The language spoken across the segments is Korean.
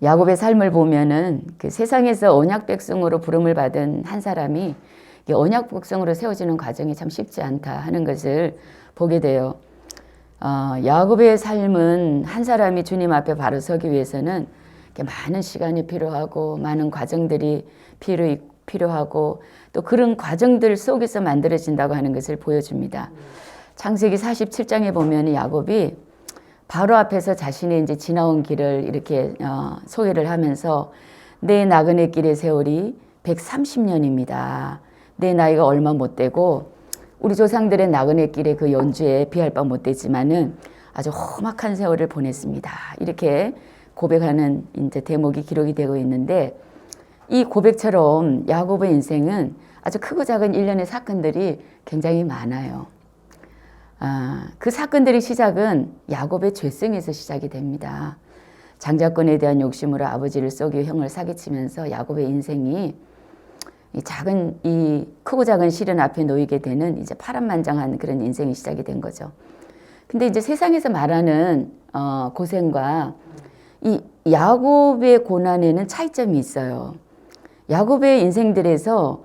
야곱의 삶을 보면은 그 세상에서 언약 백성으로 부름을 받은 한 사람이 언약 백성으로 세워지는 과정이 참 쉽지 않다 하는 것을 보게 돼요. 야곱의 삶은 한 사람이 주님 앞에 바로 서기 위해서는 많은 시간이 필요하고 많은 과정들이 필요하고 또 그런 과정들 속에서 만들어진다고 하는 것을 보여줍니다. 창세기 47장에 보면 야곱이 바로 앞에서 자신의 이제 지나온 길을 이렇게 소개를 하면서 내 나그네 길의 세월이 130년입니다. 내 나이가 얼마 못 되고 우리 조상들의 나그네 길의 그 연주에 비할 바 못 되지만은 아주 험악한 세월을 보냈습니다. 이렇게 고백하는 이제 대목이 기록이 되고 있는데 이 고백처럼 야곱의 인생은 아주 크고 작은 일련의 사건들이 굉장히 많아요. 그 사건들의 시작은 야곱의 죄성에서 시작이 됩니다. 장자권에 대한 욕심으로 아버지를 속여 형을 사기치면서 야곱의 인생이 이 크고 작은 시련 앞에 놓이게 되는 이제 파란만장한 그런 인생이 시작이 된 거죠. 근데 이제 세상에서 말하는 고생과 이 야곱의 고난에는 차이점이 있어요. 야곱의 인생들에서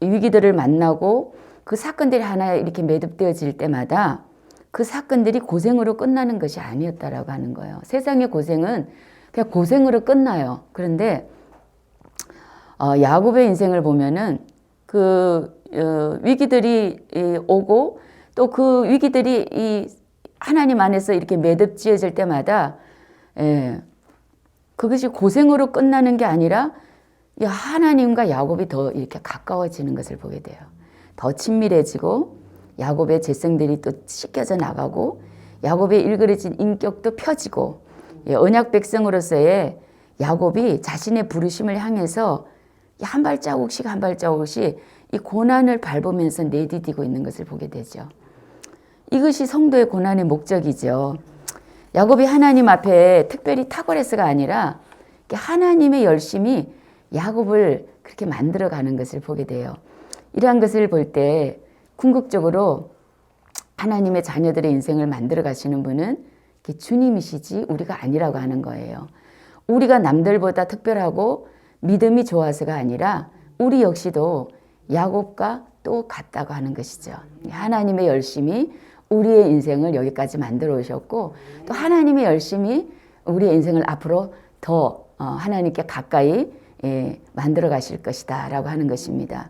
위기들을 만나고 그 사건들이 하나 이렇게 매듭되어질 때마다 그 사건들이 고생으로 끝나는 것이 아니었다라고 하는 거예요. 세상의 고생은 그냥 고생으로 끝나요. 그런데 야곱의 인생을 보면은 그 위기들이 오고 또 그 위기들이 이 하나님 안에서 이렇게 매듭지어질 때마다 그것이 고생으로 끝나는 게 아니라 하나님과 야곱이 더 이렇게 가까워지는 것을 보게 돼요. 더 친밀해지고 야곱의 재성들이 또 씻겨져 나가고 야곱의 일그러진 인격도 펴지고 언약 백성으로서의 야곱이 자신의 부르심을 향해서 한 발자국씩 한 발자국씩 이 고난을 밟으면서 내디디고 있는 것을 보게 되죠. 이것이 성도의 고난의 목적이죠. 야곱이 하나님 앞에 특별히 탁월해서가 아니라 하나님의 열심이 야곱을 그렇게 만들어가는 것을 보게 돼요. 이러한 것을 볼 때 궁극적으로 하나님의 자녀들의 인생을 만들어 가시는 분은 주님이시지 우리가 아니라고 하는 거예요. 우리가 남들보다 특별하고 믿음이 좋아서가 아니라 우리 역시도 야곱과 또 같다고 하는 것이죠. 하나님의 열심이 우리의 인생을 여기까지 만들어 오셨고 또 하나님의 열심이 우리의 인생을 앞으로 더 하나님께 가까이 만들어 가실 것이다 라고 하는 것입니다.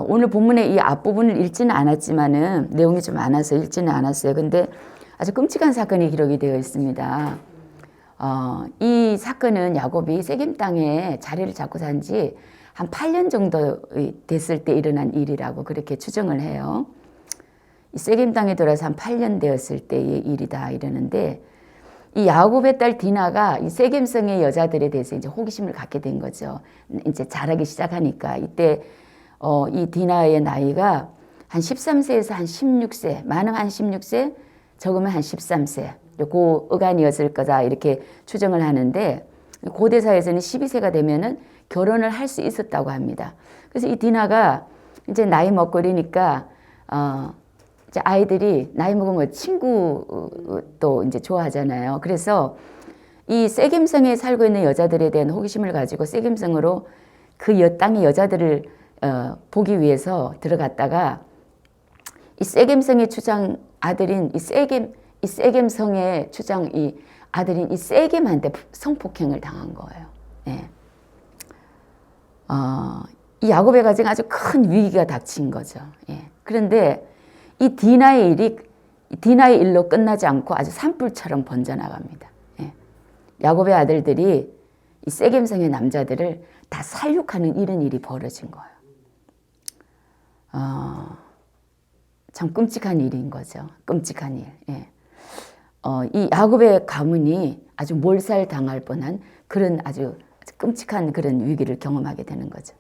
오늘 본문의 이 앞부분을 읽지는 않았지만은 내용이 좀 많아서 읽지는 않았어요. 근데 아주 끔찍한 사건이 기록이 되어 있습니다. 이 사건은 야곱이 세겜 땅에 자리를 잡고 산 지 한 8년 정도 됐을 때 일어난 일이라고 그렇게 추정을 해요. 이 세겜 땅에 돌아서 한 8년 되었을 때의 일이다 이러는데 이 야곱의 딸 디나가 이 세겜성의 여자들에 대해서 이제 호기심을 갖게 된 거죠. 이제 자라기 시작하니까 이때 이 디나의 나이가 한 13세에서 한 16세, 많으면 한 16세, 적으면 한 13세. 그 어간이었을 거다 이렇게 추정을 하는데 고대사에서는 12세가 되면은 결혼을 할 수 있었다고 합니다. 그래서 이 디나가 이제 나이 먹고 이러니까 이제 아이들이 나이 먹으면 친구도 이제 좋아하잖아요. 그래서 이 세겜성에 살고 있는 여자들에 대한 호기심을 가지고 세겜성으로 그 땅의 여자들을 보기 위해서 들어갔다가 이 세겜성의 추장 아들인 이 세겜성의 추장 이 아들인 이 세겜한테 성폭행을 당한 거예요. 예. 이 야곱의 가정에 아주 큰 위기가 닥친 거죠. 예. 그런데 이 디나의 일로 끝나지 않고 아주 산불처럼 번져나갑니다. 예. 야곱의 아들들이 이 세겜성의 남자들을 다 살육하는 이런 일이 벌어진 거예요. 참 끔찍한 일인 거죠. 끔찍한 일. 예. 이 야곱의 가문이 아주 몰살당할 뻔한 그런 아주 끔찍한 그런 위기를 경험하게 되는 거죠.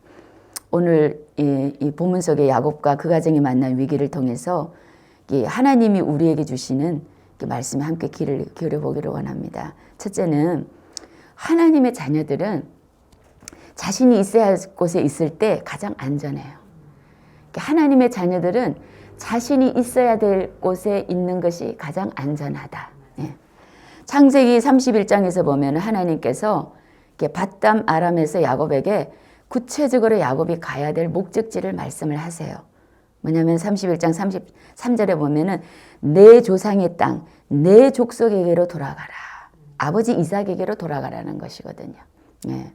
오늘 이 본문 속의 야곱과 그 가정이 만난 위기를 통해서 하나님이 우리에게 주시는 말씀에 함께 귀를 기울여 보기를 원합니다. 첫째는 하나님의 자녀들은 자신이 있어야 할 곳에 있을 때 가장 안전해요. 하나님의 자녀들은 자신이 있어야 될 곳에 있는 것이 가장 안전하다. 예. 창세기 31장에서 보면 하나님께서 이렇게 밧담 아람에서 야곱에게 구체적으로 야곱이 가야 될 목적지를 말씀을 하세요. 뭐냐면 31장 33절에 보면은 내 조상의 땅, 내 족속에게로 돌아가라. 아버지 이삭에게로 돌아가라는 것이거든요. 네.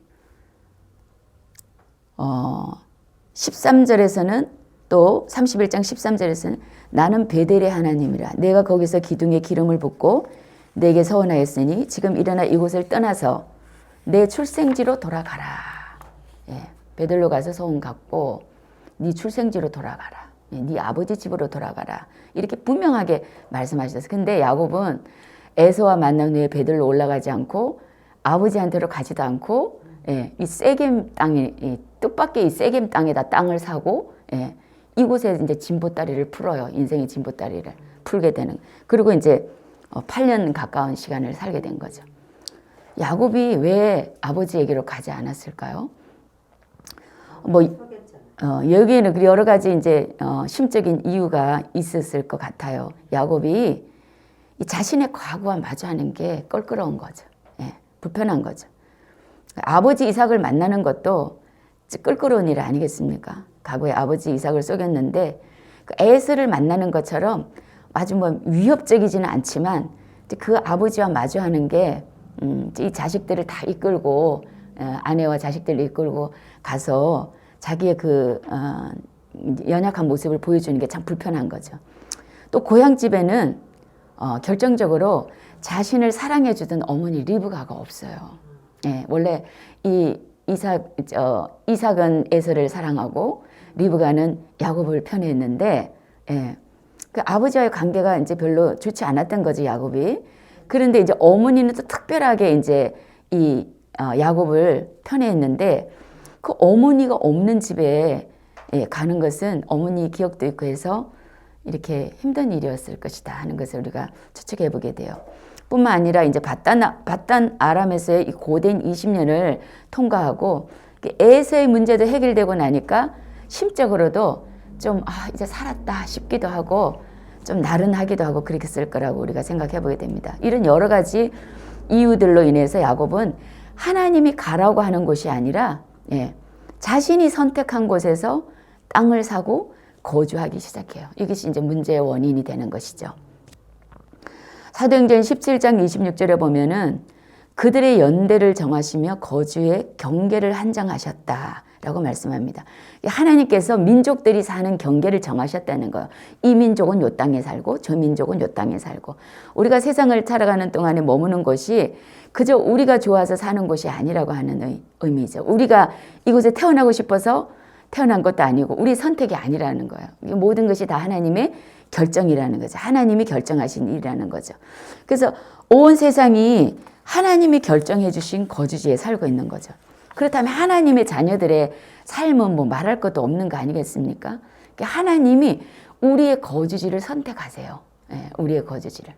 13절에서는 또 31장 13절에서는 나는 베델의 하나님이라. 내가 거기서 기둥에 기름을 붓고 내게 서원하였으니 지금 일어나 이곳을 떠나서 내 출생지로 돌아가라. 예, 베델로 가서 소원 갖고 네 출생지로 돌아가라. 예, 네 아버지 집으로 돌아가라. 이렇게 분명하게 말씀하셨어요. 근데 야곱은 에서와 만난 후에 베델로 올라가지 않고 아버지한테로 가지도 않고 예, 이 세겜 땅에 이 뜻밖의 이 세겜 땅에다 땅을 사고 예, 이곳에 이제 진보다리를 풀어요. 인생의 진보다리를 풀게 되는. 그리고 이제 8년 가까운 시간을 살게 된 거죠. 야곱이 왜 아버지에게로 가지 않았을까요? 여기에는 여러 가지 이제 심적인 이유가 있었을 것 같아요. 야곱이 이 자신의 과거와 마주하는 게 껄끄러운 거죠. 예, 불편한 거죠. 아버지 이삭을 만나는 것도 껄끄러운 일 아니겠습니까? 과거에 아버지 이삭을 속였는데 그 에서를 만나는 것처럼 아주 뭐 위협적이지는 않지만 그 아버지와 마주하는 게 이 자식들을 다 이끌고 아내와 자식들을 이끌고 가서 자기의 그 연약한 모습을 보여주는 게 참 불편한 거죠. 또 고향집에는 결정적으로 자신을 사랑해주던 어머니 리브가가 없어요. 예, 원래 이 이삭은 에서를 사랑하고 리브가는 야곱을 편애했는데 예, 그 아버지와의 관계가 이제 별로 좋지 않았던 거지 야곱이. 그런데 이제 어머니는 또 특별하게 이제 이 야곱을 편애했는데 그 어머니가 없는 집에 예, 가는 것은 어머니 기억도 있고 해서 이렇게 힘든 일이었을 것이다 하는 것을 우리가 추측해 보게 돼요. 뿐만 아니라 이제 밧단 아람에서의 이 고된 20년을 통과하고 에서의 문제도 해결되고 나니까 심적으로도 좀 이제 살았다 싶기도 하고 좀 나른하기도 하고 그랬을 거라고 우리가 생각해 보게 됩니다. 이런 여러 가지 이유들로 인해서 야곱은 하나님이 가라고 하는 곳이 아니라 예, 자신이 선택한 곳에서 땅을 사고 거주하기 시작해요. 이것이 이제 문제의 원인이 되는 것이죠. 사도행전 17장 26절에 보면은 그들의 연대를 정하시며 거주의 경계를 한정하셨다라고 말씀합니다. 하나님께서 민족들이 사는 경계를 정하셨다는 거예요. 이 민족은 요 땅에 살고 저 민족은 요 땅에 살고 우리가 세상을 살아가는 동안에 머무는 것이 그저 우리가 좋아서 사는 곳이 아니라고 하는 의미죠. 우리가 이곳에 태어나고 싶어서 태어난 것도 아니고 우리 선택이 아니라는 거예요. 모든 것이 다 하나님의 결정이라는 거죠. 하나님이 결정하신 일이라는 거죠. 그래서 온 세상이 하나님이 결정해 주신 거주지에 살고 있는 거죠. 그렇다면 하나님의 자녀들의 삶은 뭐 말할 것도 없는 거 아니겠습니까? 하나님이 우리의 거주지를 선택하세요. 예, 우리의 거주지를.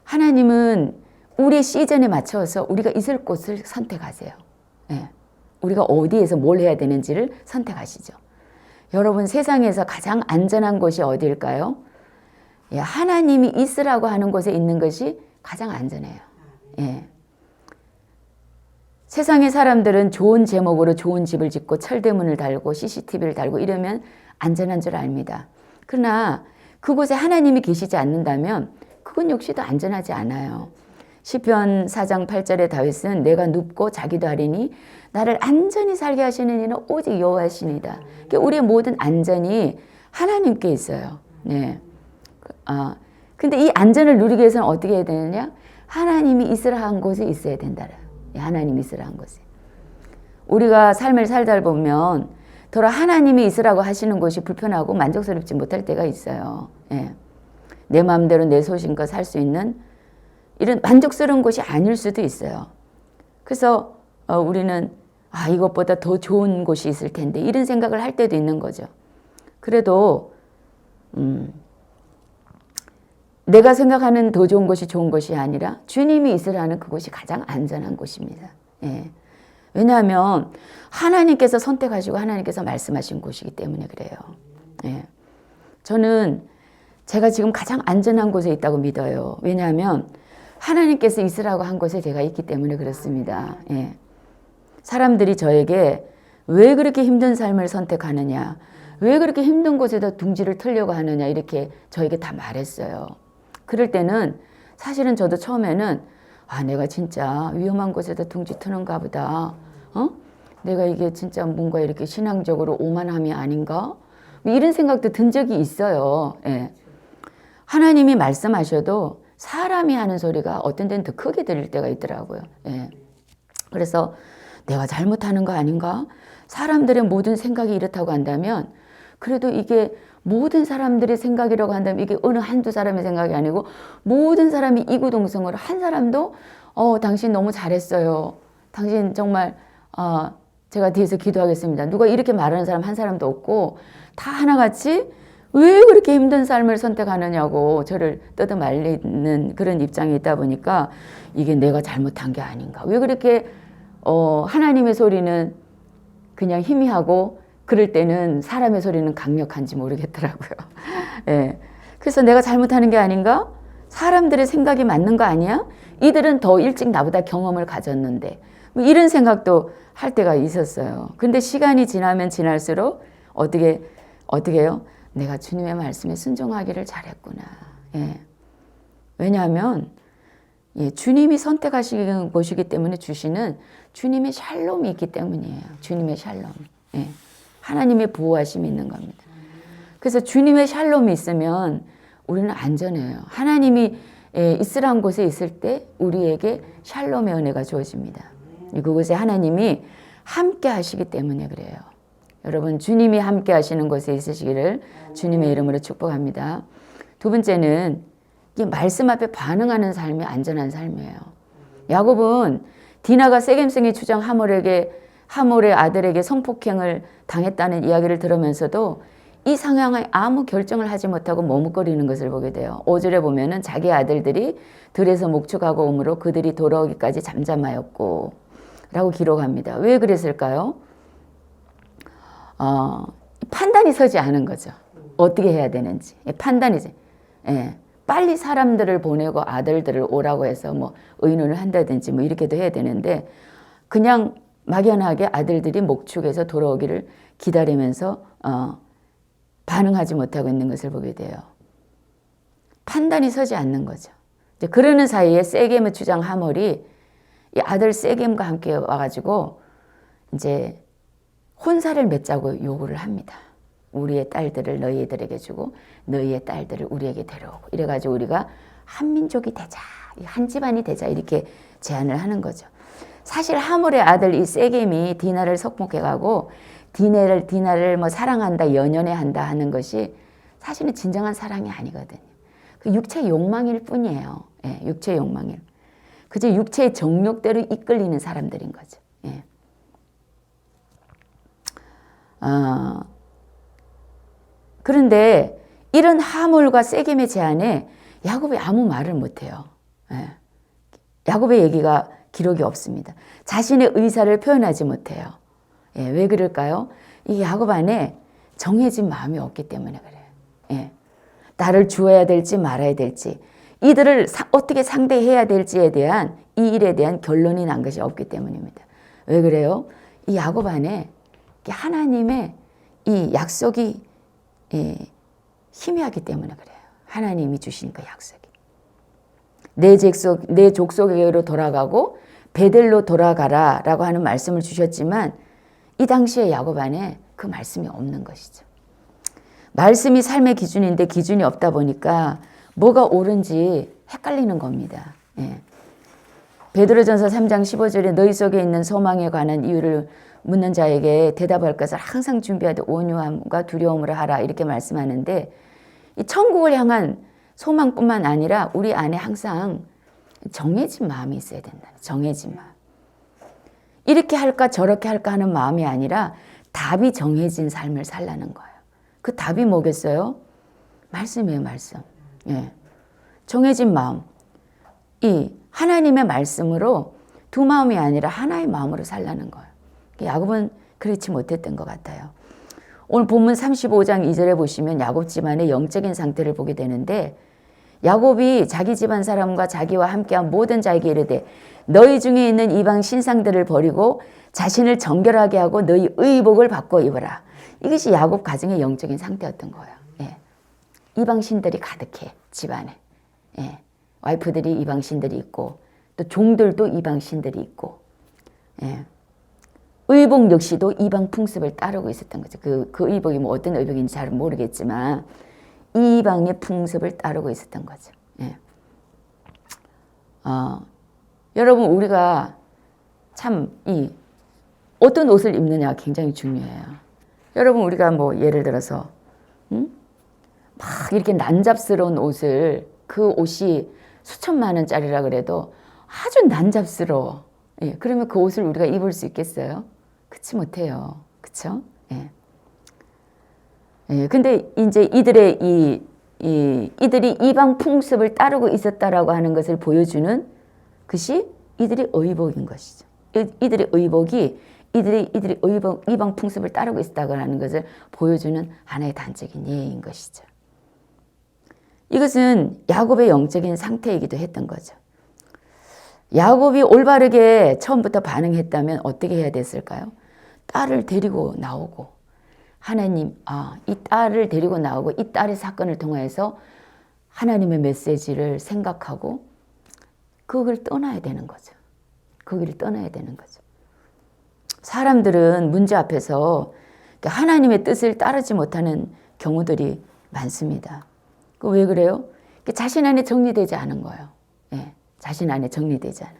하나님은 우리의 시즌에 맞춰서 우리가 있을 곳을 선택하세요. 예, 우리가 어디에서 뭘 해야 되는지를 선택하시죠. 여러분 세상에서 가장 안전한 곳이 어디일까요? 예, 하나님이 있으라고 하는 곳에 있는 것이 가장 안전해요. 예. 세상의 사람들은 좋은 제목으로 좋은 집을 짓고 철대문을 달고 CCTV를 달고 이러면 안전한 줄 압니다. 그러나 그곳에 하나님이 계시지 않는다면 그건 역시도 안전하지 않아요. 시편 4장 8절에 다윗은 내가 눕고 자기도 하리니 나를 안전히 살게 하시는 이는 오직 여호와시니이다. 그러니까 우리의 모든 안전이 하나님께 있어요. 네. 근데 이 안전을 누리기 위해서는 어떻게 해야 되느냐? 하나님이 있으라 한 곳에 있어야 된다. 하나님이 있으라 한 곳에. 우리가 삶을 살다 보면 더러 하나님이 있으라고 하시는 곳이 불편하고 만족스럽지 못할 때가 있어요. 예. 내 마음대로 내 소신껏 살 수 있는 이런 만족스러운 곳이 아닐 수도 있어요. 그래서 우리는 이것보다 더 좋은 곳이 있을 텐데 이런 생각을 할 때도 있는 거죠. 그래도 내가 생각하는 더 좋은 곳이 좋은 곳이 아니라 주님이 있으라는 그곳이 가장 안전한 곳입니다. 예. 왜냐하면 하나님께서 선택하시고 하나님께서 말씀하신 곳이기 때문에 그래요. 예. 저는 제가 지금 가장 안전한 곳에 있다고 믿어요. 왜냐하면 하나님께서 있으라고 한 곳에 제가 있기 때문에 그렇습니다. 예. 사람들이 저에게 왜 그렇게 힘든 삶을 선택하느냐, 왜 그렇게 힘든 곳에다 둥지를 틀려고 하느냐 이렇게 저에게 다 말했어요. 그럴 때는 사실은 저도 처음에는 내가 진짜 위험한 곳에다 둥지 트는가 보다. 내가 이게 진짜 뭔가 이렇게 신앙적으로 오만함이 아닌가? 뭐 이런 생각도 든 적이 있어요. 예. 하나님이 말씀하셔도 사람이 하는 소리가 어떤 데는 더 크게 들릴 때가 있더라고요. 예. 그래서 내가 잘못하는 거 아닌가? 사람들의 모든 생각이 이렇다고 한다면 그래도 이게 모든 사람들의 생각이라고 한다면 이게 어느 한두 사람의 생각이 아니고 모든 사람이 이구동성으로 한 사람도 당신 너무 잘했어요. 당신 정말 제가 뒤에서 기도하겠습니다. 누가 이렇게 말하는 사람 한 사람도 없고 다 하나같이 왜 그렇게 힘든 삶을 선택하느냐고 저를 뜯어말리는 그런 입장이 있다 보니까 이게 내가 잘못한 게 아닌가. 왜 그렇게 하나님의 소리는 그냥 희미하고 그럴 때는 사람의 소리는 강력한지 모르겠더라고요. 예. 그래서 내가 잘못하는 게 아닌가? 사람들의 생각이 맞는 거 아니야? 이들은 더 일찍 나보다 경험을 가졌는데 뭐 이런 생각도 할 때가 있었어요. 근데 시간이 지나면 지날수록 어떻게 해요? 내가 주님의 말씀에 순종하기를 잘했구나. 예. 왜냐하면 주님이 선택하시는 것이기 때문에 주시는 주님의 샬롬이 있기 때문이에요. 주님의 샬롬. 예. 하나님의 보호하심이 있는 겁니다. 그래서 주님의 샬롬이 있으면 우리는 안전해요. 하나님이 있으라는 곳에 있을 때 우리에게 샬롬의 은혜가 주어집니다. 그곳에 하나님이 함께 하시기 때문에 그래요. 여러분 주님이 함께 하시는 곳에 있으시기를 주님의 이름으로 축복합니다. 두 번째는 이 말씀 앞에 반응하는 삶이 안전한 삶이에요. 야곱은 디나가 세겜성의 주장 하몰의 아들에게 성폭행을 당했다는 이야기를 들으면서도 이 상황에 아무 결정을 하지 못하고 머뭇거리는 것을 보게 돼요. 5절에 보면은 자기 아들들이 들에서 목축하고 오므로 그들이 돌아오기까지 잠잠하였고 라고 기록합니다. 왜 그랬을까요? 판단이 서지 않은 거죠. 어떻게 해야 되는지. 판단이지. 예. 빨리 사람들을 보내고 아들들을 오라고 해서 뭐 의논을 한다든지 뭐 이렇게도 해야 되는데 그냥 막연하게 아들들이 목축에서 돌아오기를 기다리면서 반응하지 못하고 있는 것을 보게 돼요. 판단이 서지 않는 거죠. 이제 그러는 사이에 세겜의 주장 하몰이 이 아들 세겜과 함께 와가지고 이제 혼사를 맺자고 요구를 합니다. 우리의 딸들을 너희들에게 주고 너희의 딸들을 우리에게 데려오고 이래가지고 우리가 한 민족이 되자, 한 집안이 되자 이렇게 제안을 하는 거죠. 사실 하몰의 아들 이 세겜이 디나를 석목해가고 디나를 뭐 사랑한다, 연연해한다 하는 것이 사실은 진정한 사랑이 아니거든요. 그 육체 욕망일 뿐이에요. 예, 육체 욕망일. 그저 육체의 정욕대로 이끌리는 사람들인 거죠. 예. 그런데 이런 하몰과 세겜의 제안에 야곱이 아무 말을 못해요. 예. 야곱의 얘기가 기록이 없습니다. 자신의 의사를 표현하지 못해요. 예, 왜 그럴까요? 이 야곱 안에 정해진 마음이 없기 때문에 그래요. 예. 나를 주어야 될지 말아야 될지 이들을 어떻게 상대해야 될지에 대한 이 일에 대한 결론이 난 것이 없기 때문입니다. 왜 그래요? 이 야곱 안에 하나님의 이 약속이 희미하기 때문에 그래요. 하나님이 주신 그 약속이. 내 족속에게로 돌아가고 베델로 돌아가라 라고 하는 말씀을 주셨지만 이 당시에 야곱 안에 그 말씀이 없는 것이죠. 말씀이 삶의 기준인데 기준이 없다 보니까 뭐가 옳은지 헷갈리는 겁니다. 예. 베드로전서 3장 15절에 너희 속에 있는 소망에 관한 이유를 묻는 자에게 대답할 것을 항상 준비하되 온유함과 두려움으로 하라 이렇게 말씀하는데 이 천국을 향한 소망뿐만 아니라 우리 안에 항상 정해진 마음이 있어야 된다. 정해진 마음. 이렇게 할까 저렇게 할까 하는 마음이 아니라 답이 정해진 삶을 살라는 거예요. 그 답이 뭐겠어요? 말씀이에요, 말씀. 예. 정해진 마음. 이 하나님의 말씀으로 두 마음이 아니라 하나의 마음으로 살라는 거예요. 야곱은 그렇지 못했던 것 같아요. 오늘 본문 35장 2절에 보시면 야곱 집안의 영적인 상태를 보게 되는데 야곱이 자기 집안 사람과 자기와 함께한 모든 자에게 이르되 너희 중에 있는 이방 신상들을 버리고 자신을 정결하게 하고 너희 의복을 바꿔 입어라. 이것이 야곱 가정의 영적인 상태였던 거예요. 예. 이방 신들이 가득해 집안에. 예. 와이프들이 이방 신들이 있고 또 종들도 이방 신들이 있고. 예. 의복 역시도 이방 풍습을 따르고 있었던 거죠. 그 의복이 뭐 어떤 의복인지 잘 모르겠지만 이방의 풍습을 따르고 있었던 거죠. 예. 여러분 우리가 참 어떤 옷을 입느냐가 굉장히 중요해요. 여러분 우리가 뭐 예를 들어서 막 이렇게 난잡스러운 옷을 그 옷이 수천만 원짜리라 그래도 아주 난잡스러워. 예. 그러면 그 옷을 우리가 입을 수 있겠어요? 그렇지 못해요. 그렇죠? 예. 예. 근데 이제 이들이 이방 풍습을 따르고 있었다라고 하는 것을 보여주는 것이 이들의 의복인 것이죠. 이들의 의복이 이들이 이방 풍습을 따르고 있다고 하는 것을 보여주는 하나의 단적인 예인 것이죠. 이것은 야곱의 영적인 상태이기도 했던 거죠. 야곱이 올바르게 처음부터 반응했다면 어떻게 해야 됐을까요? 딸을 데리고 나오고 하나님, 이 딸을 데리고 나오고 이 딸의 사건을 통해서 하나님의 메시지를 생각하고 거기를 떠나야 되는 거죠. 거기를 떠나야 되는 거죠. 사람들은 문제 앞에서 하나님의 뜻을 따르지 못하는 경우들이 많습니다. 왜 그래요? 자신 안에 정리되지 않은 거예요. 예, 자신 안에 정리되지 않은.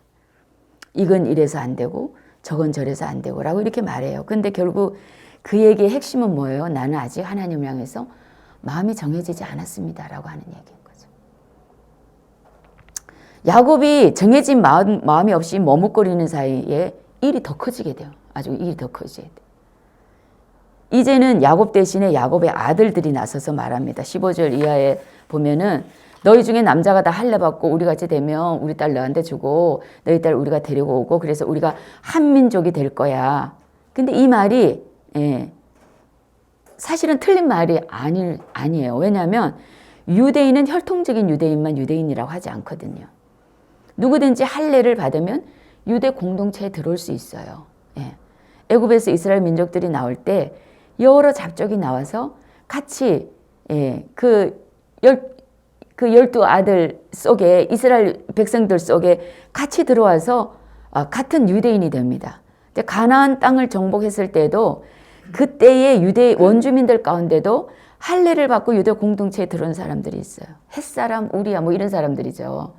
이건 이래서 안 되고 저건 저래서 안 되고 라고 이렇게 말해요. 근데 결국 그 얘기의 핵심은 뭐예요? 나는 아직 하나님을 향해서 마음이 정해지지 않았습니다 라고 하는 얘기인 거죠. 야곱이 정해진 마음이 없이 머뭇거리는 사이에 일이 더 커지게 돼요. 아주 일이 더 커지게 돼요. 이제는 야곱 대신에 야곱의 아들들이 나서서 말합니다. 15절 이하에 보면은 너희 중에 남자가 다 할례 받고 우리 같이 되면 우리 딸 너한테 주고 너희 딸 우리가 데리고 오고 그래서 우리가 한 민족이 될 거야. 근데 이 말이 사실은 틀린 말이 아니에요. 왜냐하면 유대인은 혈통적인 유대인만 유대인이라고 하지 않거든요. 누구든지 할례를 받으면 유대 공동체에 들어올 수 있어요. 애굽에서 이스라엘 민족들이 나올 때 여러 잡족이 나와서 같이 그 12아들 속에 이스라엘 백성들 속에 같이 들어와서 같은 유대인이 됩니다. 가나안 땅을 정복했을 때도 그때의 유대 원주민들 가운데도 할례를 받고 유대 공동체에 들어온 사람들이 있어요. 햇사람, 우리야 뭐 이런 사람들이죠.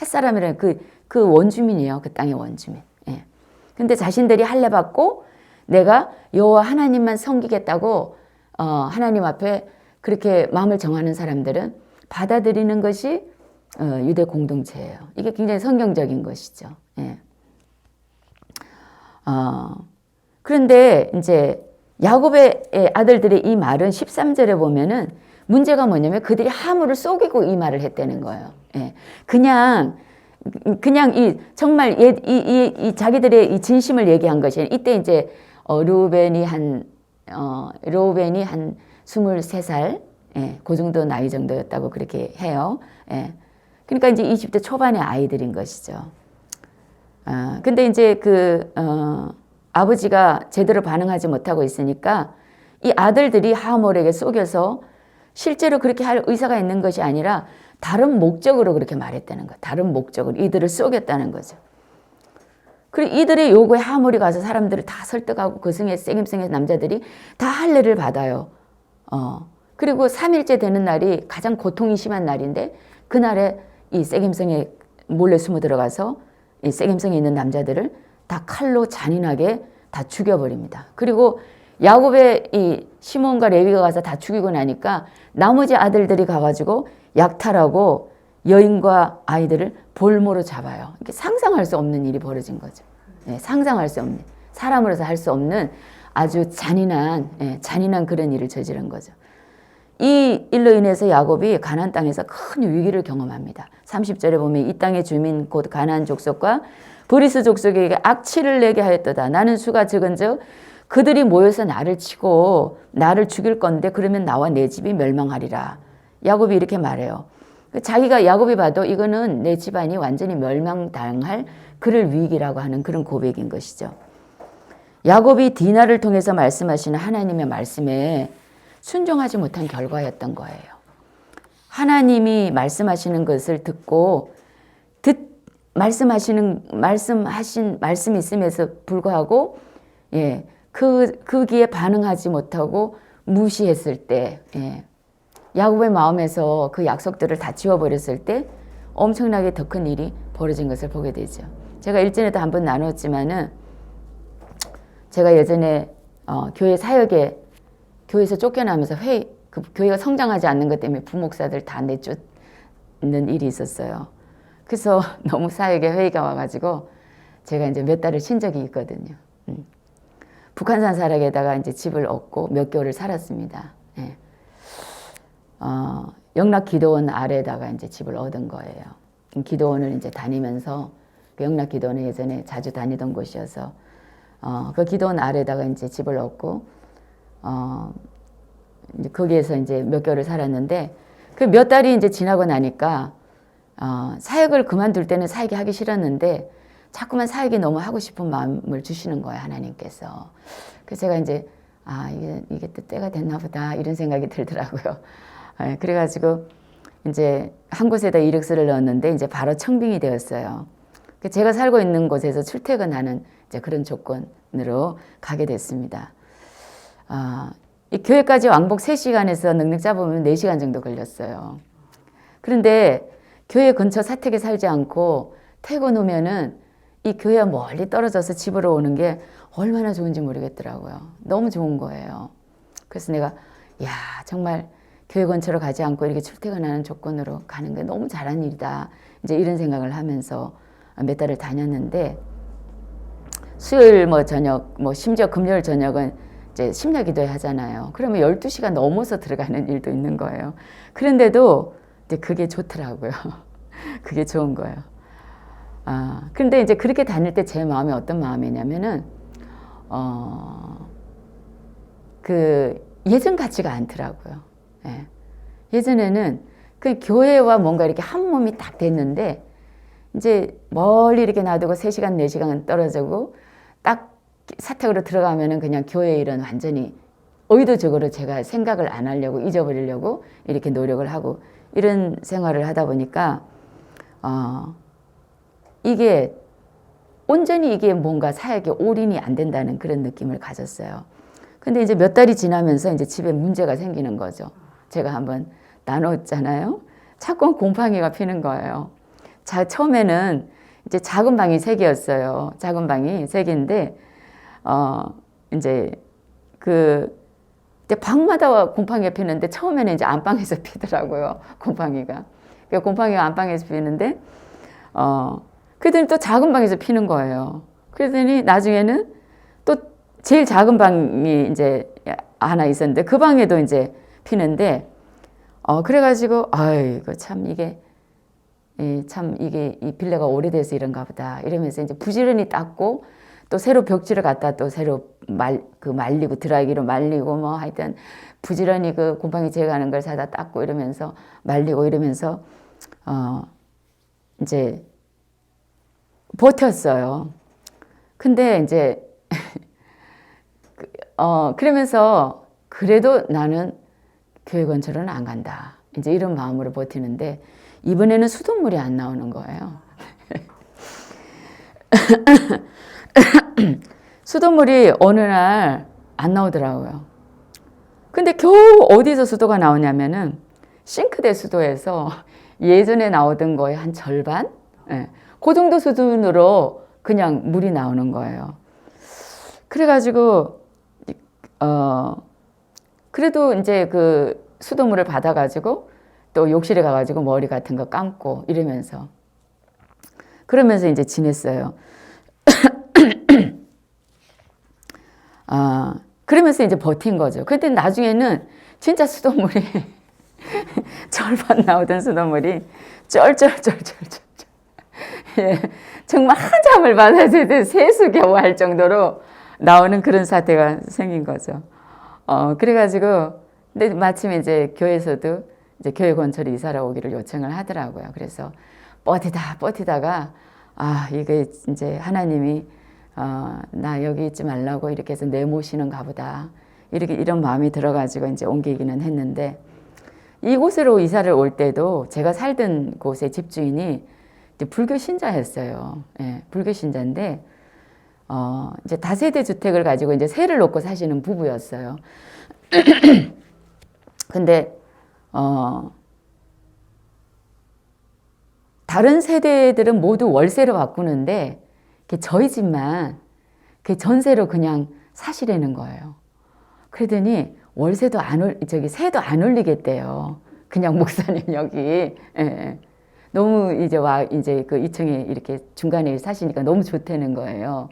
햇사람이라는 그 원주민이에요. 그 땅의 원주민. 근데 자신들이 할례 받고 내가 여호와 하나님만 섬기겠다고 하나님 앞에 그렇게 마음을 정하는 사람들은 받아들이는 것이 유대 공동체예요. 이게 굉장히 성경적인 것이죠. 그런데 이제 야곱의 아들들의 이 말은 13절에 보면은 문제가 뭐냐면 그들이 하물을 속이고 이 말을 했다는 거예요. 그냥 정말 이 자기들의 이 진심을 얘기한 것이 이때 이제 르우벤이 한 23살 그 정도 나이 정도였다고 그렇게 해요. 그러니까 이제 20대 초반의 아이들인 것이죠. 근데 이제 아버지가 제대로 반응하지 못하고 있으니까 이 아들들이 하몰에게 속여서 실제로 그렇게 할 의사가 있는 것이 아니라 다른 목적으로 그렇게 말했다는 거예요. 다른 목적으로 이들을 속였다는 거죠. 그리고 이들의 요구에 하몰이 가서 사람들을 다 설득하고 그 중에 세겜성의 남자들이 다 할례를 받아요. 그리고 3일째 되는 날이 가장 고통이 심한 날인데 그날에 이 세겜성에 몰래 숨어 들어가서 이 세겜성에 있는 남자들을 다 칼로 잔인하게 다 죽여버립니다. 그리고 야곱의 이 시몬과 레위가 가서 다 죽이고 나니까 나머지 아들들이 가가지고 약탈하고 여인과 아이들을 볼모로 잡아요. 이렇게 상상할 수 없는 일이 벌어진 거죠. 상상할 수 없는, 사람으로서 할 수 없는 아주 잔인한 그런 일을 저지른 거죠. 이 일로 인해서 야곱이 가나안 땅에서 큰 위기를 경험합니다. 30절에 보면 이 땅의 주민 곧 가나안 족속과 브리스 족속에게 악취를 내게 하였도다. 나는 수가 적은즉 그들이 모여서 나를 치고 나를 죽일 건데 그러면 나와 내 집이 멸망하리라. 야곱이 이렇게 말해요. 자기가 야곱이 봐도 이거는 내 집안이 완전히 멸망당할 그럴 위기라고 하는 그런 고백인 것이죠. 야곱이 디나를 통해서 말씀하시는 하나님의 말씀에 순종하지 못한 결과였던 거예요. 하나님이 말씀하시는 것을 듣고 말씀하신 말씀이 있음에도 불구하고 거기에 반응하지 못하고 무시했을 때 야곱의 마음에서 그 약속들을 다 지워버렸을 때 엄청나게 더 큰 일이 벌어진 것을 보게 되죠. 제가 일전에도 한번 나눴지만은 제가 예전에 교회 사역에 교회에서 쫓겨나면서 그 교회가 성장하지 않는 것 때문에 부목사들 다 내쫓는 일이 있었어요. 그래서 너무 사역에 회의가 와가지고 제가 이제 몇 달을 쉰 적이 있거든요. 북한산 사락에다가 이제 집을 얻고 몇 개월을 살았습니다. 영락 기도원 아래에다가 이제 집을 얻은 거예요. 기도원을 이제 다니면서 그 영락 기도원에 예전에 자주 다니던 곳이어서 그 기도원 아래에다가 이제 집을 얻고 이제 거기에서 이제 몇 개월을 살았는데 그 몇 달이 이제 지나고 나니까 사역을 그만둘 때는 사역이 하기 싫었는데 자꾸만 사역이 너무 하고 싶은 마음을 주시는 거예요, 하나님께서. 그래서 제가 이제 이게 또 때가 됐나 보다 이런 생각이 들더라고요. 그래가지고 이제 한 곳에다 이력서를 넣었는데 이제 바로 청빙이 되었어요. 제가 살고 있는 곳에서 출퇴근하는 이제 그런 조건으로 가게 됐습니다. 이 교회까지 왕복 3시간에서 넉넉 잡으면 4시간 정도 걸렸어요. 그런데 교회 근처 사택에 살지 않고 퇴근 후면은 이 교회와 멀리 떨어져서 집으로 오는 게 얼마나 좋은지 모르겠더라고요. 너무 좋은 거예요. 그래서 내가 정말 교회 근처로 가지 않고 이렇게 출퇴근하는 조건으로 가는 게 너무 잘한 일이다. 이제 이런 생각을 하면서 몇 달을 다녔는데 수요일 저녁 심지어 금요일 저녁은 이제 심야 기도회 하잖아요. 그러면 12시간 넘어서 들어가는 일도 있는 거예요. 그런데도 이제 그게 좋더라고요. 그게 좋은 거예요. 근데 이제 그렇게 다닐 때 제 마음이 어떤 마음이냐면은, 예전 같지가 않더라고요. 예전에는 그 교회와 뭔가 이렇게 한 몸이 딱 됐는데, 이제 멀리 이렇게 놔두고 3시간, 4시간 떨어지고, 딱 사택으로 들어가면은 그냥 교회 일은 완전히 의도적으로 제가 생각을 안 하려고 잊어버리려고 이렇게 노력을 하고 이런 생활을 하다 보니까, 이게 온전히 이게 뭔가 사역에 올인이 안 된다는 그런 느낌을 가졌어요. 근데 이제 몇 달이 지나면서 이제 집에 문제가 생기는 거죠. 제가 한번 나눴잖아요. 자꾸 곰팡이가 피는 거예요. 처음에는 이제 작은 방이 3개였어요. 작은 방이 3개인데, 이제 방마다 곰팡이가 피는데 처음에는 이제 안방에서 피더라고요. 곰팡이가. 곰팡이가 안방에서 피는데, 그랬더니 또 작은 방에서 피는 거예요. 그랬더니 나중에는 또 제일 작은 방이 이제 하나 있었는데 그 방에도 이제 피는데, 그래가지고, 아이고, 이게 이 빌라가 오래돼서 이런가 보다. 이러면서 이제 부지런히 닦고 또 새로 벽지를 갖다 또 새로 말리고 드라이기로 말리고 하여튼 부지런히 그 곰팡이 제거하는 걸 사다 닦고 이러면서 말리고 이러면서, 이제 버텼어요. 근데 이제, 그러면서 그래도 나는 교회 근처로는 안 간다. 이제 이런 마음으로 버티는데 이번에는 수돗물이 안 나오는 거예요. 수돗물이 어느 날 안 나오더라고요. 근데 겨우 어디서 수도가 나오냐면은 싱크대 수도에서 예전에 나오던 거의 한 절반? 그 정도 수준으로 그냥 물이 나오는 거예요. 그래가지고, 그래도 이제 그 수돗물을 받아가지고 또 욕실에 가가지고 머리 같은 거 감고 이러면서 그러면서 이제 지냈어요. 그러면서 이제 버틴 거죠. 근데 나중에는 진짜 수돗물이 절반 나오던 수돗물이 쩔쩔쩔쩔쩔 정말 한잠을 받아야 돼 세수 겨우 할 정도로 나오는 그런 사태가 생긴 거죠. 그래가지고 근데 마침 이제 교회에서도 이제 교회 근처로 이사를 오기를 요청을 하더라고요. 그래서 버티다가 이게 이제 하나님이 나 여기 있지 말라고 이렇게 해서 내모시는가 보다. 이런 마음이 들어가지고 이제 옮기기는 했는데, 이곳으로 이사를 올 때도 제가 살던 곳의 집주인이 이제 불교 신자였어요. 예, 불교 신자인데, 이제 다세대 주택을 가지고 이제 세를 놓고 사시는 부부였어요. 근데, 다른 세대들은 모두 월세로 바꾸는데, 저희 집만 전세로 그냥 사시려는 거예요. 그러더니 월세도 세도 안 올리겠대요. 그냥 목사님 여기. 예. 너무 이제 그 2층에 이렇게 중간에 사시니까 너무 좋다는 거예요.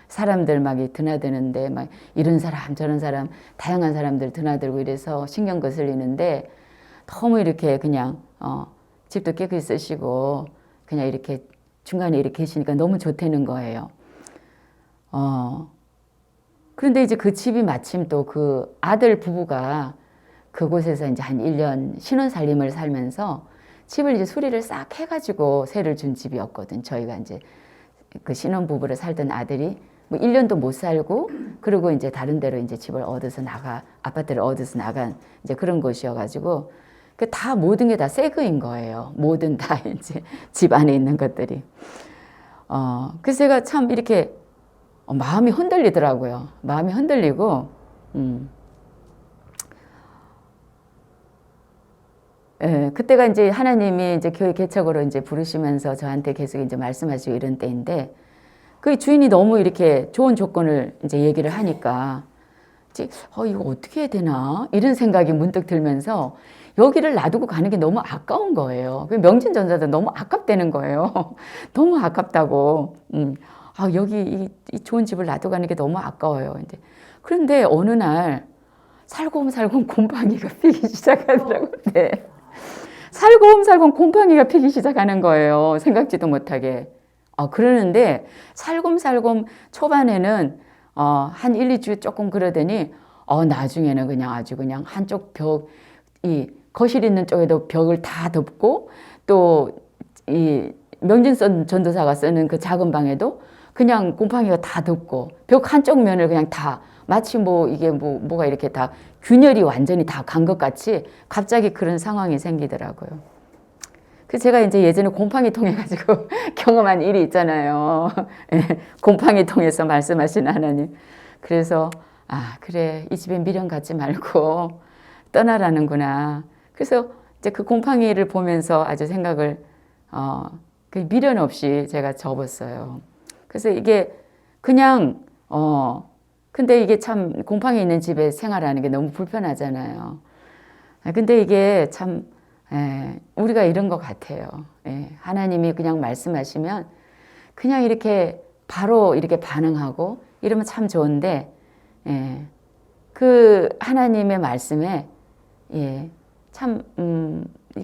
사람들 막 드나드는데 막 이런 사람 저런 사람 다양한 사람들 드나들고 이래서 신경 거슬리는데, 너무 이렇게 그냥 집도 깨끗이 쓰시고 그냥 이렇게 중간에 이렇게 계시니까 너무 좋다는 거예요. 그런데 이제 그 집이 마침 또 그 아들 부부가 그곳에서 이제 한 1년 신혼살림을 살면서 집을 이제 수리를 싹 해가지고 세를 준 집이었거든. 저희가 이제 그 신혼부부를 살던 아들이 뭐 1년도 못 살고, 그리고 이제 다른 데로 이제 아파트를 얻어서 나간 이제 그런 곳이어가지고, 그 다 모든 게 다 새 거인 거예요. 모든 다 이제 집 안에 있는 것들이. 그래서 제가 참 이렇게 마음이 흔들리더라고요. 마음이 흔들리고, 예, 그때가 이제 하나님이 이제 교회 개척으로 이제 부르시면서 저한테 계속 이제 말씀하시고 이런 때인데, 그 주인이 너무 이렇게 좋은 조건을 이제 얘기를 하니까, 이제 이거 어떻게 해야 되나? 이런 생각이 문득 들면서 여기를 놔두고 가는 게 너무 아까운 거예요. 명진전자도 너무 아깝다는 거예요. 너무 아깝다고. 여기 이 좋은 집을 놔두고 가는 게 너무 아까워요. 이제 그런데 어느 날 살곰살곰 곰팡이가 피기 시작하더라고요. 네. 살곰살곰 곰팡이가 피기 시작하는 거예요. 생각지도 못하게. 그러는데 살곰살곰 초반에는 한 1, 2주 조금 그러더니 나중에는 그냥 아주 그냥 한쪽 이 거실 있는 쪽에도 벽을 다 덮고, 또 이 명진 전도사가 쓰는 그 작은 방에도 그냥 곰팡이가 다 덮고, 벽 한쪽 면을 그냥 다 마치 이게 뭐가 이렇게 다 균열이 완전히 다 간 것 같이 갑자기 그런 상황이 생기더라고요. 그래서 제가 이제 예전에 곰팡이 통해 가지고 경험한 일이 있잖아요. 곰팡이 통해서 말씀하신 하나님. 그래서 그래, 이 집에 미련 갖지 말고 떠나라는구나. 그래서 이제 그 곰팡이를 보면서 아주 생각을 그 미련 없이 제가 접었어요. 그래서 이게 그냥 근데 이게 참 곰팡이 있는 집에 생활하는 게 너무 불편하잖아요. 근데 이게 참 우리가 이런 것 같아요. 하나님이 그냥 말씀하시면 그냥 이렇게 바로 이렇게 반응하고 이러면 참 좋은데, 그 하나님의 말씀에 참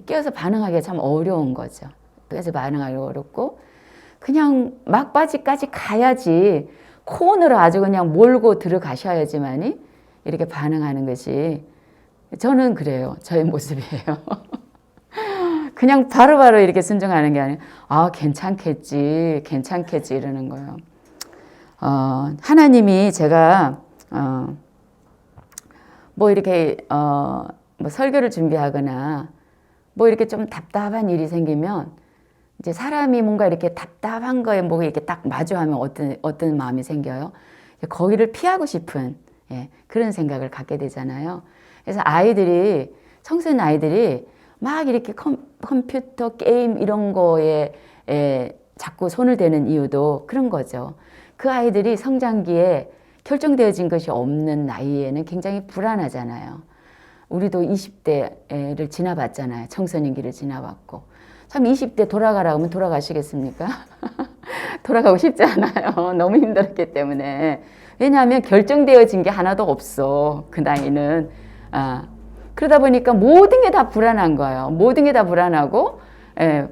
끼어서 반응하기가 참 어려운 거죠. 끼어서 반응하기 어렵고, 그냥 막바지까지 가야지, 코너로 아주 그냥 몰고 들어가셔야지만이 이렇게 반응하는 것이, 저는 그래요. 저의 모습이에요. 그냥 바로바로 이렇게 순종하는 게 아니라 괜찮겠지 이러는 거예요. 하나님이 제가 이렇게 설교를 준비하거나 이렇게 좀 답답한 일이 생기면, 이제 사람이 뭔가 이렇게 답답한 거에 이렇게 딱 마주하면 어떤 마음이 생겨요? 거기를 피하고 싶은 그런 생각을 갖게 되잖아요. 그래서 청소년 아이들이 막 이렇게 컴퓨터 게임 이런 거에 자꾸 손을 대는 이유도 그런 거죠. 그 아이들이 성장기에 결정되어진 것이 없는 나이에는 굉장히 불안하잖아요. 우리도 20대를 지나봤잖아요. 청소년기를 지나봤고. 참 20대 돌아가라고 하면 돌아가시겠습니까? 돌아가고 싶지 않아요. 너무 힘들었기 때문에. 왜냐하면 결정되어진 게 하나도 없어. 그 나이는. 그러다 보니까 모든 게 다 불안한 거예요. 모든 게 다 불안하고,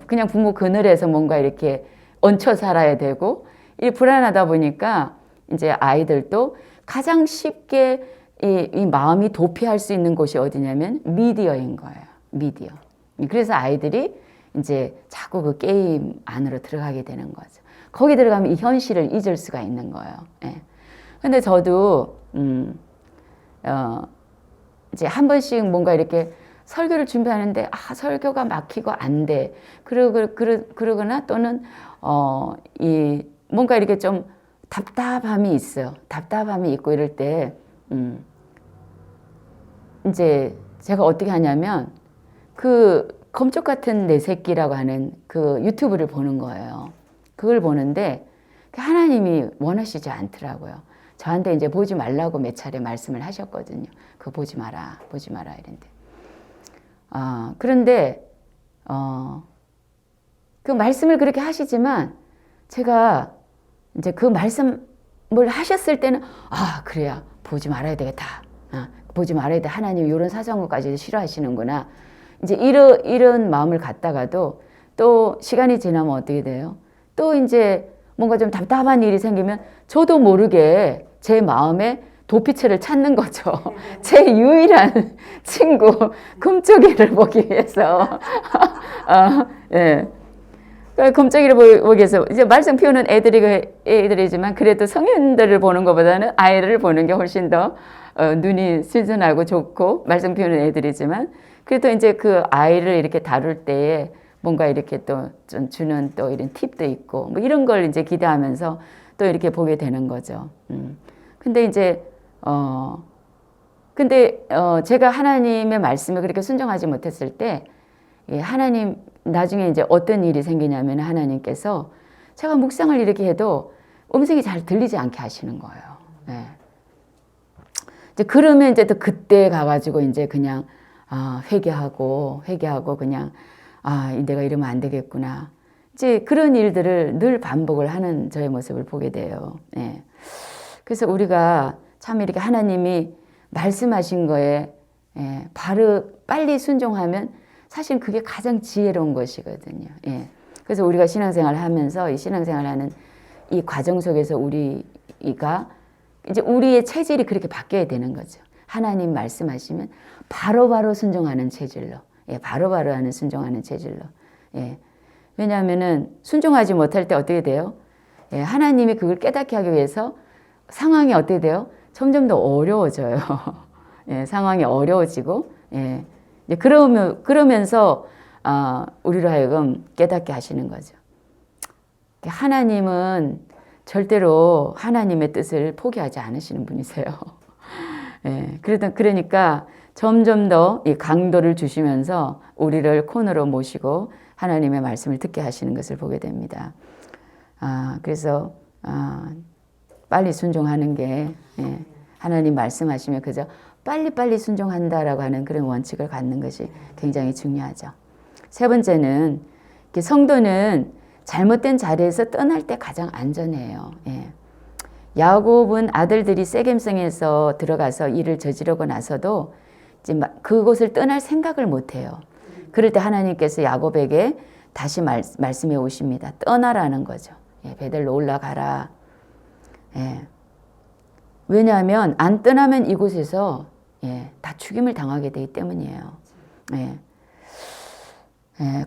그냥 부모 그늘에서 뭔가 이렇게 얹혀 살아야 되고, 이 불안하다 보니까 이제 아이들도 가장 쉽게 이 마음이 도피할 수 있는 곳이 어디냐면 미디어인 거예요. 미디어. 그래서 아이들이 이제 자꾸 그 게임 안으로 들어가게 되는 거죠. 거기 들어가면 이 현실을 잊을 수가 있는 거예요. 예. 근데 저도, 이제 한 번씩 뭔가 이렇게 설교를 준비하는데, 설교가 막히고 안 돼. 그러거나 또는, 뭔가 이렇게 좀 답답함이 있어요. 답답함이 있고 이럴 때, 이제 제가 어떻게 하냐면, 그 검쪽 같은 내 새끼라고 하는 그 유튜브를 보는 거예요. 그걸 보는데, 하나님이 원하시지 않더라고요. 저한테 이제 보지 말라고 몇 차례 말씀을 하셨거든요. 그거 보지 마라, 보지 마라, 이런데. 그런데, 그 말씀을 그렇게 하시지만, 제가 이제 그 말씀을 하셨을 때는, 그래야, 보지 말아야 되겠다. 보지 말아야 돼. 하나님 이런 사소한 것까지 싫어하시는구나. 이제 이런 마음을 갖다가도 또 시간이 지나면 어떻게 돼요? 또 이제 뭔가 좀 답답한 일이 생기면 저도 모르게 제 마음에 도피처를 찾는 거죠. 제 유일한 친구, 금쪽이를 보기 위해서. 예. 금쪽이를 보기 위해서, 이제 말씀 피우는 애들이지만 그래도 성인들을 보는 것보다는 아이를 보는 게 훨씬 더 눈이 신선하고 좋고, 말씀 피우는 애들이지만, 그래도 이제 그 아이를 이렇게 다룰 때에 뭔가 이렇게 또 좀 주는 또 이런 팁도 있고, 뭐 이런 걸 이제 기대하면서 또 이렇게 보게 되는 거죠. 근데 이제, 제가 하나님의 말씀에 그렇게 순종하지 못했을 때, 하나님, 나중에 이제 어떤 일이 생기냐면 하나님께서 제가 묵상을 이렇게 해도 음성이 잘 들리지 않게 하시는 거예요. 네. 이제 그러면 이제 또 그때 가가지고 이제 그냥, 회개하고 그냥, 내가 이러면 안 되겠구나. 이제 그런 일들을 늘 반복을 하는 저의 모습을 보게 돼요. 네. 그래서 우리가 참 이렇게 하나님이 말씀하신 거에 빨리 순종하면 사실 그게 가장 지혜로운 것이거든요. 예. 그래서 우리가 신앙생활을 하면서 이 신앙생활하는 이 과정 속에서 우리가 이제 우리의 체질이 그렇게 바뀌어야 되는 거죠. 하나님 말씀하시면 바로바로 순종하는 체질로, 바로바로 하는 순종하는 체질로. 왜냐하면은 순종하지 못할 때 어떻게 돼요? 하나님이 그걸 깨닫게 하기 위해서 상황이 어떻게 돼요? 점점 더 어려워져요. 상황이 어려워지고, 그러면서 우리로 하여금 깨닫게 하시는 거죠. 하나님은 절대로 하나님의 뜻을 포기하지 않으시는 분이세요. 그러니까 점점 더 이 강도를 주시면서 우리를 코너로 모시고 하나님의 말씀을 듣게 하시는 것을 보게 됩니다. 그래서 빨리 순종하는 게, 하나님 말씀하시면 그저 빨리빨리 순종한다라고 하는 그런 원칙을 갖는 것이 굉장히 중요하죠. 세 번째는, 성도는 잘못된 자리에서 떠날 때 가장 안전해요. 야곱은 아들들이 세겜성에서 들어가서 일을 저지르고 나서도 이제 그곳을 떠날 생각을 못 해요. 그럴 때 하나님께서 야곱에게 다시 말씀해 오십니다. 떠나라는 거죠. 베델로 올라가라. 왜냐하면 안 떠나면 이곳에서 다 죽임을 당하게 되기 때문이에요.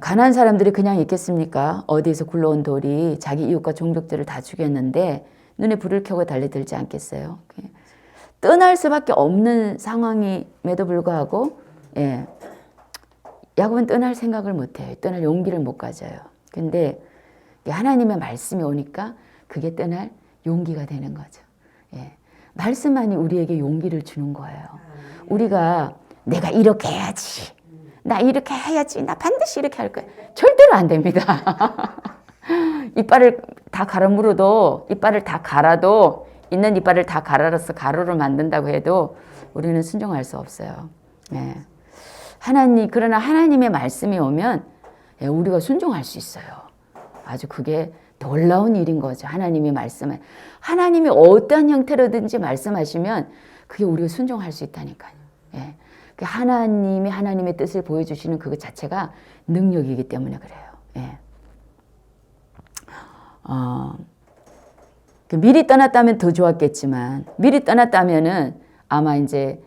가난한 사람들이 그냥 있겠습니까? 어디에서 굴러온 돌이 자기 이웃과 종족들을 다 죽였는데 눈에 불을 켜고 달려들지 않겠어요? 떠날 수밖에 없는 상황임에도 불구하고 야곱은 떠날 생각을 못해요. 떠날 용기를 못 가져요. 근데 하나님의 말씀이 오니까 그게 떠날 용기가 되는 거죠. 말씀만이 우리에게 용기를 주는 거예요. 우리가 내가 이렇게 해야지, 나 이렇게 해야지, 나 반드시 이렇게 할 거야. 절대로 안 됩니다. 이빨을 다 갈아 물어도, 이빨을 다 갈아도, 있는 이빨을 다 갈아서 가루를 만든다고 해도 우리는 순종할 수 없어요. 그러나 하나님의 말씀이 오면 우리가 순종할 수 있어요. 아주 그게 놀라운 일인 거죠. 하나님이 말씀을. 하나님이 어떠한 형태로든지 말씀하시면 그게 우리가 순종할 수 있다니까요. 하나님이 하나님의 뜻을 보여주시는 그것 자체가 능력이기 때문에 그래요. 미리 떠났다면 더 좋았겠지만, 미리 떠났다면은 아마 이제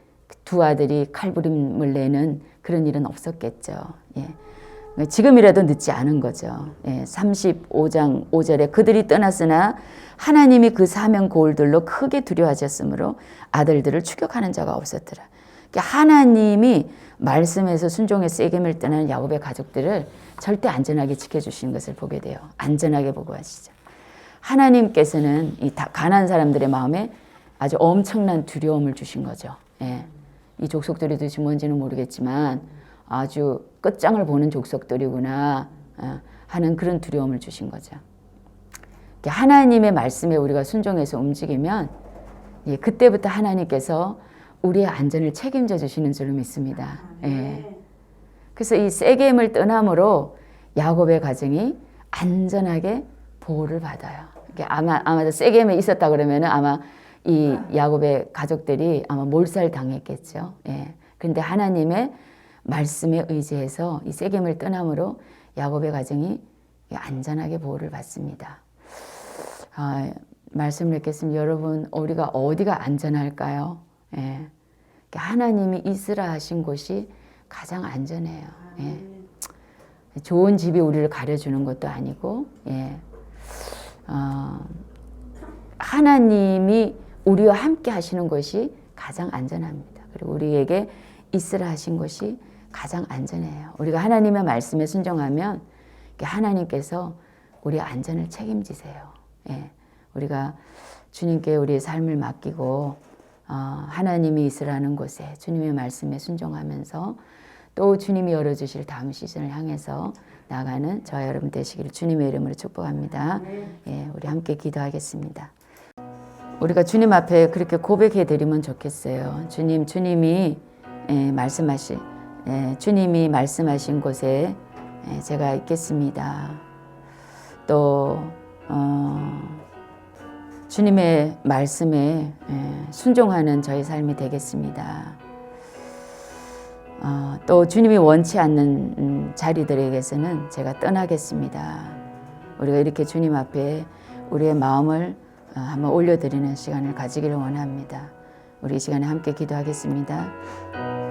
두 아들이 칼부림을 내는 그런 일은 없었겠죠. 예. 지금이라도 늦지 않은 거죠. 예. 35장 5절에 그들이 떠났으나 하나님이 그 사명 고울들로 크게 두려워하셨으므로 아들들을 추격하는 자가 없었더라. 그러니까 하나님이 말씀에서 순종의 세겜을 떠나는 야곱의 가족들을 절대 안전하게 지켜주시는 것을 보게 돼요. 안전하게 보고하시죠. 하나님께서는 이 가난한 사람들의 마음에 아주 엄청난 두려움을 주신 거죠. 예. 이 족속들이 도대체 뭔지는 모르겠지만 아주 끝장을 보는 족속들이구나 하는 그런 두려움을 주신 거죠. 하나님의 말씀에 우리가 순종해서 움직이면 그때부터 하나님께서 우리의 안전을 책임져 주시는 줄로 믿습니다. 예. 그래서 이 세겜을 떠남으로 야곱의 가정이 안전하게 보호를 받아요. 아마 세겜에 있었다 그러면은 아마 이 야곱의 가족들이 아마 몰살 당했겠죠. 예. 그런데 하나님의 말씀에 의지해서 이 세겜을 떠남으로 야곱의 가정이 안전하게 보호를 받습니다. 말씀을 읽겠습니다. 여러분, 우리가 어디가 안전할까요? 예. 하나님이 있으라 하신 곳이 가장 안전해요. 예. 좋은 집이 우리를 가려주는 것도 아니고, 예. 하나님이 우리와 함께 하시는 것이 가장 안전합니다. 그리고 우리에게 있으라 하신 것이 가장 안전해요. 우리가 하나님의 말씀에 순종하면 하나님께서 우리의 안전을 책임지세요. 예. 우리가 주님께 우리의 삶을 맡기고 하나님이 있으라는 곳에 주님의 말씀에 순종하면서 또 주님이 열어주실 다음 시즌을 향해서 나가는 저와 여러분 되시기를 주님의 이름으로 축복합니다. 예, 우리 함께 기도하겠습니다. 우리가 주님 앞에 그렇게 고백해 드리면 좋겠어요. 주님이 주님이 말씀하신 곳에 제가 있겠습니다. 또 주님의 말씀에 순종하는 저의 삶이 되겠습니다. 또 주님이 원치 않는 자리들에게서는 제가 떠나겠습니다. 우리가 이렇게 주님 앞에 우리의 마음을 한번 올려드리는 시간을 가지기를 원합니다. 우리 이 시간에 함께 기도하겠습니다.